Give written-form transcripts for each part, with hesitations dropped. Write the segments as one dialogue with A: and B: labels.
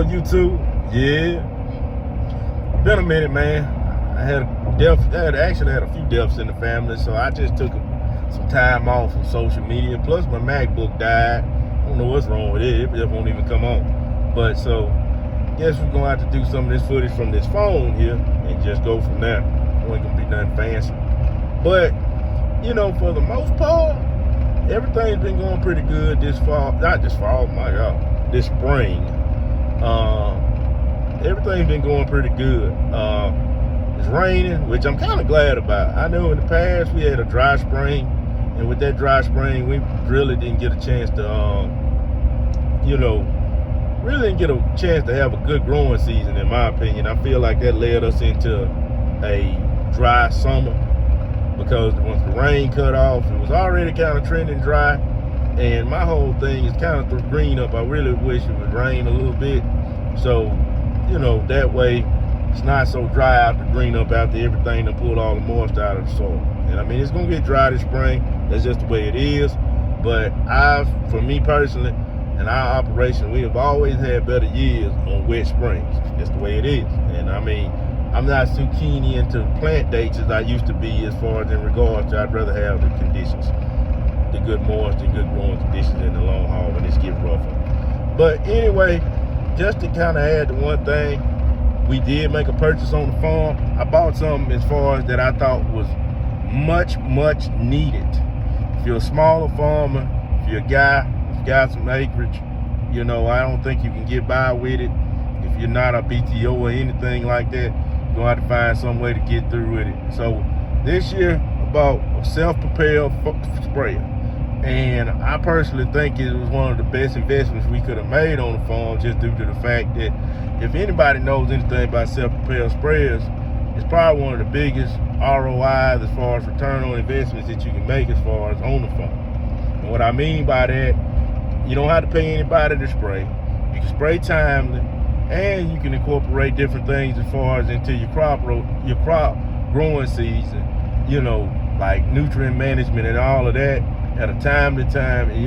A: YouTube? Yeah. Been a minute, man. I actually had a few deaths in the family, so I just took some time off from social media. Plus, my MacBook died. I don't know what's wrong with it. It just won't even come on. But so, guess we're gonna have to do some of this footage from this phone here and just go from there. It ain't gonna be nothing fancy. But you know, for the most part, everything's been going pretty good this fall. Not this fall, my God, this spring. Everything's been going pretty good. It's raining, which I'm kind of glad about. I know in the past we had a dry spring, and with that dry spring, we really didn't get a chance to, really didn't get a chance to have a good growing season, in my opinion. I feel like that led us into a dry summer because once the rain cut off, it was already kind of trending dry, and my whole thing is kind of to green up. I really wish it would rain a little bit, so that way it's not so dry out to green up after everything to pull all the moisture out of the soil. And I mean, it's gonna get dry this spring. That's just the way it is. But for me personally, in our operation, we have always had better years on wet springs. That's the way it is. And I mean, I'm not too keen into plant dates as I used to be as far as in regards to I'd rather have the conditions, the good moisture, good growing conditions in the long haul when it gets rougher. But anyway, just to kind of add to one thing, we did make a purchase on the farm. I bought something as far as that I thought was much needed. If you're a smaller farmer, if you're a guy who's got some acreage, I don't think you can get by with it. If you're not a BTO or anything like that, you're gonna have to find some way to get through with it. So this year, I bought a self-propelled sprayer. And I personally think it was one of the best investments we could have made on the farm, just due to the fact that if anybody knows anything about self-propelled sprayers, it's probably one of the biggest ROIs as far as return on investments that you can make as far as on the farm. And what I mean by that, you don't have to pay anybody to spray. You can spray timely, and you can incorporate different things as far as into your crop growing season, like nutrient management and all of that at a timely time, and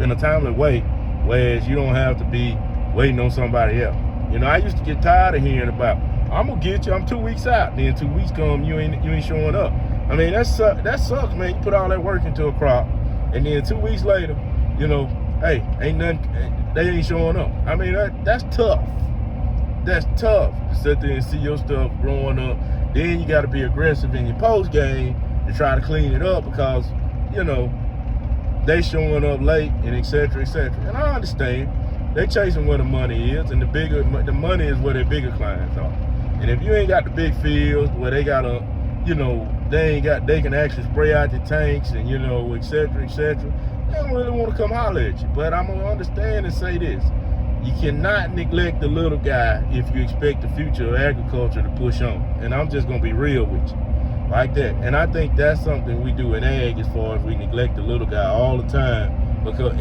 A: in a timely way, whereas you don't have to be waiting on somebody else. I used to get tired of hearing about, I'm gonna get you, I'm 2 weeks out, then 2 weeks come, you ain't showing up. I mean, that sucks, man. You put all that work into a crop, and then 2 weeks later, hey, ain't nothing, they ain't showing up. I mean, that's tough. That's tough to sit there and see your stuff growing up. Then you gotta be aggressive in your post game to try to clean it up because they showing up late and et cetera, et cetera. And I understand they chasing where the money is, and the money is where their bigger clients are. And if you ain't got the big fields where they gotta, they can actually spray out the tanks and et cetera, et cetera, they don't really want to come holler at you. But I'm gonna understand and say this: you cannot neglect the little guy if you expect the future of agriculture to push on. And I'm just gonna be real with you. Like that. And I think that's something we do in ag as far as we neglect the little guy all the time, because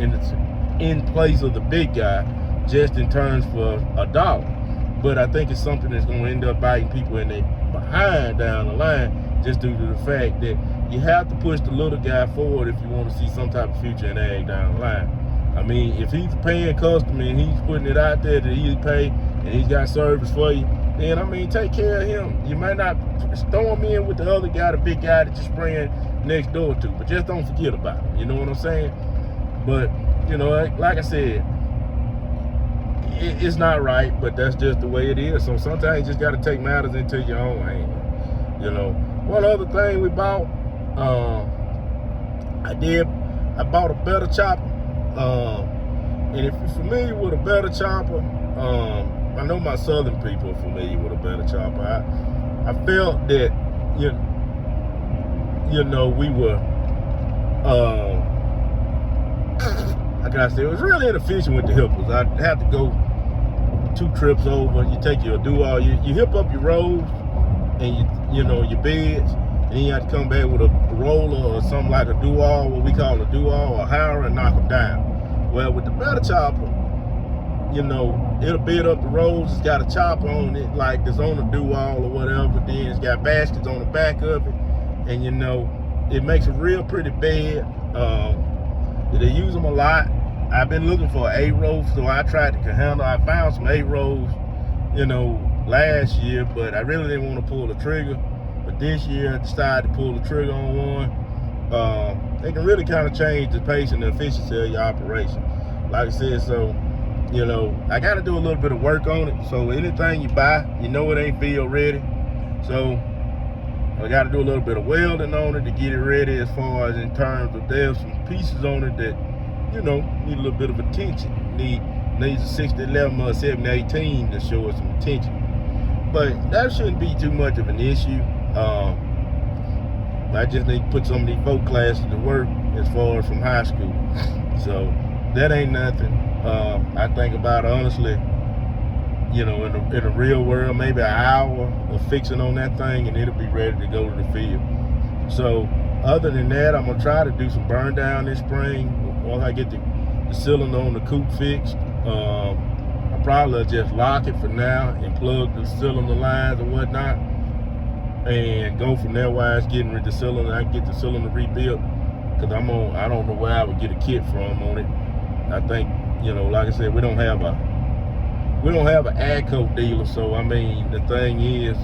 A: in place of the big guy, just in terms for a dollar. But I think it's something that's going to end up biting people in their behind down the line, just due to the fact that you have to push the little guy forward if you want to see some type of future in ag down the line. I mean, if he's a paying customer and he's putting it out there that he'll pay and he's got service for you, then I mean, take care of him. You might not throw him in with the other guy, the big guy that you're spraying next door to, but just don't forget about him. You know what I'm saying? But like I said, it's not right, but that's just the way it is. So sometimes you just got to take matters into your own hand. One other thing we bought, I bought a better chopper. And if you're familiar with a better chopper, I know my southern people are familiar with a better chopper. I felt that, we were, I gotta say, it was really inefficient with the hippers. I'd have to go 2 trips over. You take your do-all, you hip up your rows and your beds, and then you have to come back with a roller or something like a do-all, what we call a do-all, or hammer, and knock them down. Well, with the better chopper, it'll bed up the rows. It's got a chopper on it, like it's on a do-all or whatever. Then it's got baskets on the back of it, and it makes a real pretty bed. They use them a lot. I've been looking for an 8-row, so I tried to handle. I found some 8-rows, you know, last year, but I really didn't want to pull the trigger. But this year I decided to pull the trigger on one. They can really kind of change the pace and the efficiency of your operation. Like I said, so, you know, I got to do a little bit of work on it. So anything you buy, you know it ain't field ready. So I got to do a little bit of welding on it to get it ready, as far as in terms of there's some pieces on it that, you know, need a little bit of attention. Needs a 6011 or a 7018 to show us some attention. But that shouldn't be too much of an issue. I just need to put some of these folk classes to work as far as from high school. So that ain't nothing. I think about, honestly, you know, in the real world, maybe an hour of fixing on that thing and it'll be ready to go to the field. So other than that, I'm gonna try to do some burn down this spring once I get the cylinder on the coupe fixed. I probably just lock it for now and plug the cylinder lines and whatnot, and go from there. While it's getting rid of the cylinder, I can get the cylinder rebuilt, because I don't know where I would get a kit from on it. I think, you know, like I said, we don't have an AGCO dealer, so I mean, the thing is,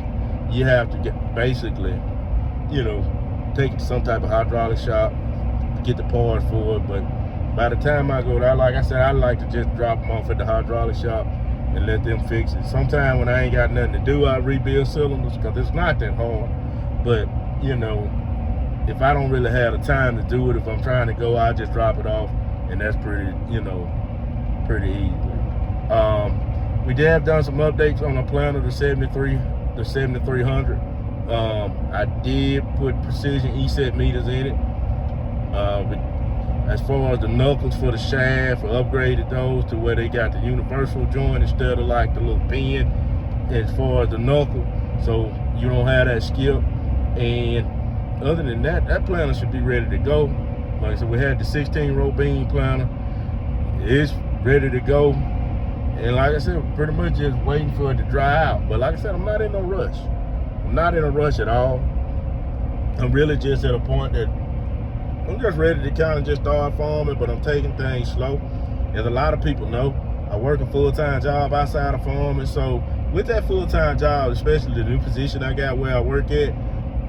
A: you have to get, basically, you know, take it to some type of hydraulic shop to get the parts for it. But by the time I go there, like I said, I like to just drop them off at the hydraulic shop and let them fix it. Sometimes when I ain't got nothing to do, I rebuild cylinders, because it's not that hard. But, you know, if I don't really have the time to do it, if I'm trying to go, I just drop it off, and that's pretty, you know, pretty easy. We have done some updates on our planner, the 7300. I did put precision ESET meters in it. As far as the knuckles for the shaft, I upgraded those to where they got the universal joint instead of like the little pin as far as the knuckle, so you don't have that skip. And other than that, that planner should be ready to go. Like I said, we had the 16-row beam planner. It's ready to go. And like I said, we're pretty much just waiting for it to dry out. But like I said, I'm not in no rush. I'm not in a rush at all. I'm really just at a point that I'm just ready to kind of just start farming, but I'm taking things slow. As a lot of people know, I work a full-time job outside of farming. So with that full-time job, especially the new position I got where I work at,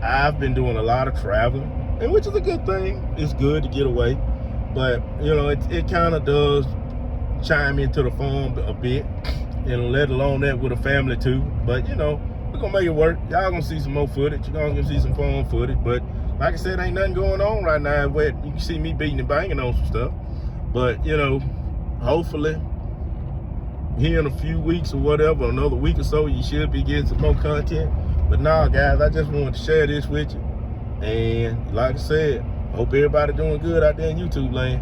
A: I've been doing a lot of traveling, and which is a good thing. It's good to get away. But, you know, it kind of does chime into the farm a bit, and let alone that with a family too. But, you know, we're gonna make it work. Y'all gonna see some more footage. You're gonna see some farm footage. But like I said, ain't nothing going on right now. You can see me beating and banging on some stuff. But, you know, hopefully here in a few weeks or whatever, another week or so, you should be getting some more content. But nah, guys, I just wanted to share this with you. And like I said, I hope everybody doing good out there in YouTube land.